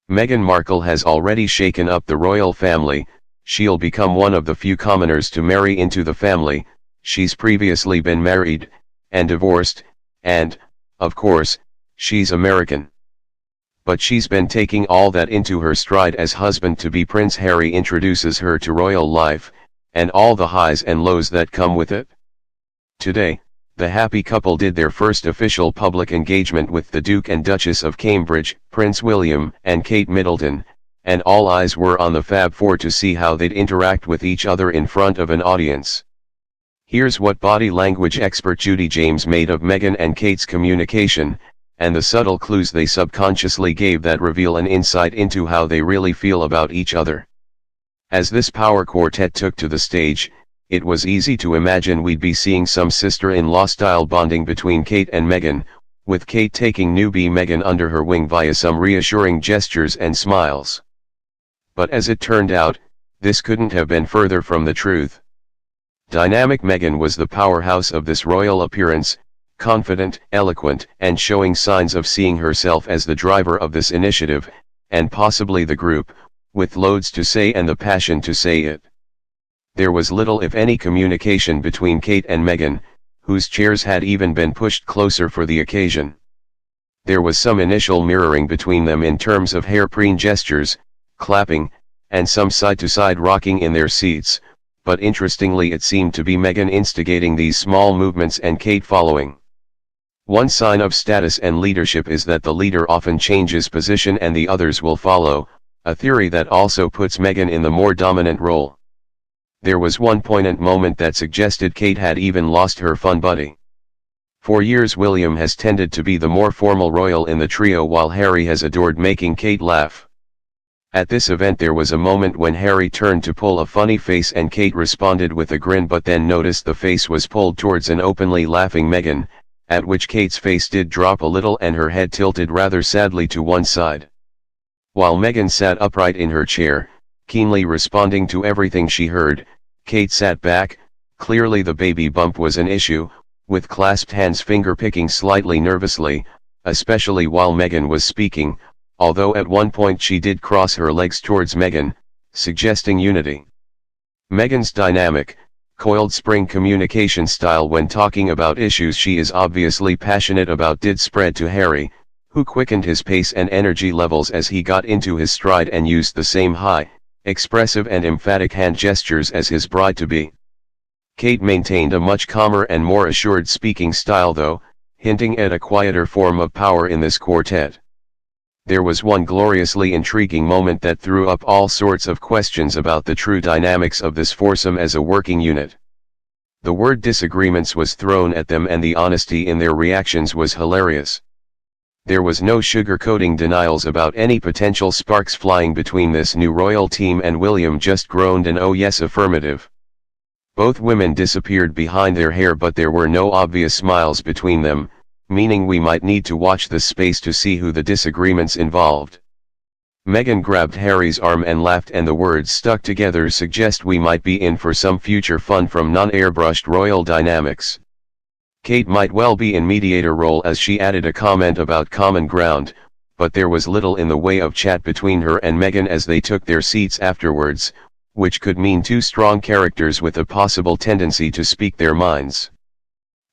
Meghan Markle has already shaken up the royal family. She'll become one of the few commoners to marry into the family. She's previously been married, and divorced, and, of course, she's American. But she's been taking all that into her stride as husband-to-be Prince Harry introduces her to royal life, and all the highs and lows that come with it. Today, the happy couple did their first official public engagement with the Duke and Duchess of Cambridge, Prince William and Kate Middleton, and all eyes were on the Fab Four to see how they'd interact with each other in front of an audience. Here's what body language expert Judy James made of Meghan and Kate's communication, and the subtle clues they subconsciously gave that reveal an insight into how they really feel about each other. As this power quartet took to the stage, it was easy to imagine we'd be seeing some sister-in-law style bonding between Kate and Meghan, with Kate taking newbie Meghan under her wing via some reassuring gestures and smiles. But as it turned out, this couldn't have been further from the truth. Dynamic Meghan was the powerhouse of this royal appearance, confident, eloquent, and showing signs of seeing herself as the driver of this initiative, and possibly the group, with loads to say and the passion to say it. There was little if any communication between Kate and Meghan, whose chairs had even been pushed closer for the occasion. There was some initial mirroring between them in terms of hairpin gestures, clapping, and some side-to-side rocking in their seats, but interestingly it seemed to be Meghan instigating these small movements and Kate following. One sign of status and leadership is that the leader often changes position and the others will follow, a theory that also puts Meghan in the more dominant role. There was one poignant moment that suggested Kate had even lost her fun buddy. For years William has tended to be the more formal royal in the trio while Harry has adored making Kate laugh. At this event there was a moment when Harry turned to pull a funny face and Kate responded with a grin but then noticed the face was pulled towards an openly laughing Meghan, at which Kate's face did drop a little and her head tilted rather sadly to one side. While Meghan sat upright in her chair, keenly responding to everything she heard, Kate sat back. Clearly the baby bump was an issue, with clasped hands finger-picking slightly nervously, especially while Meghan was speaking, although at one point she did cross her legs towards Meghan, suggesting unity. Meghan's dynamic, coiled spring communication style when talking about issues she is obviously passionate about did spread to Harry, who quickened his pace and energy levels as he got into his stride and used the same high, expressive and emphatic hand gestures as his bride-to-be. Kate maintained a much calmer and more assured speaking style though, hinting at a quieter form of power in this quartet. There was one gloriously intriguing moment that threw up all sorts of questions about the true dynamics of this foursome as a working unit. The word disagreements was thrown at them and the honesty in their reactions was hilarious. There was no sugar-coating denials about any potential sparks flying between this new royal team and William just groaned an "oh yes affirmative." Both women disappeared behind their hair but there were no obvious smiles between them, meaning we might need to watch this space to see who the disagreements involved. Meghan grabbed Harry's arm and laughed and the words stuck together suggest we might be in for some future fun from non-airbrushed royal dynamics. Kate might well be in mediator role as she added a comment about common ground, but there was little in the way of chat between her and Meghan as they took their seats afterwards, which could mean two strong characters with a possible tendency to speak their minds.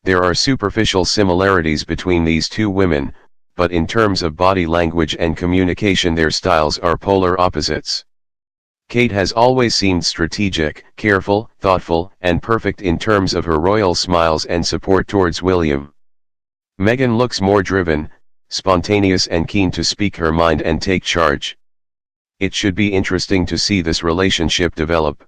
There are superficial similarities between these two women, but in terms of body language and communication their styles are polar opposites. Kate has always seemed strategic, careful, thoughtful, and perfect in terms of her royal smiles and support towards William. Meghan looks more driven, spontaneous and keen to speak her mind and take charge. It should be interesting to see this relationship develop.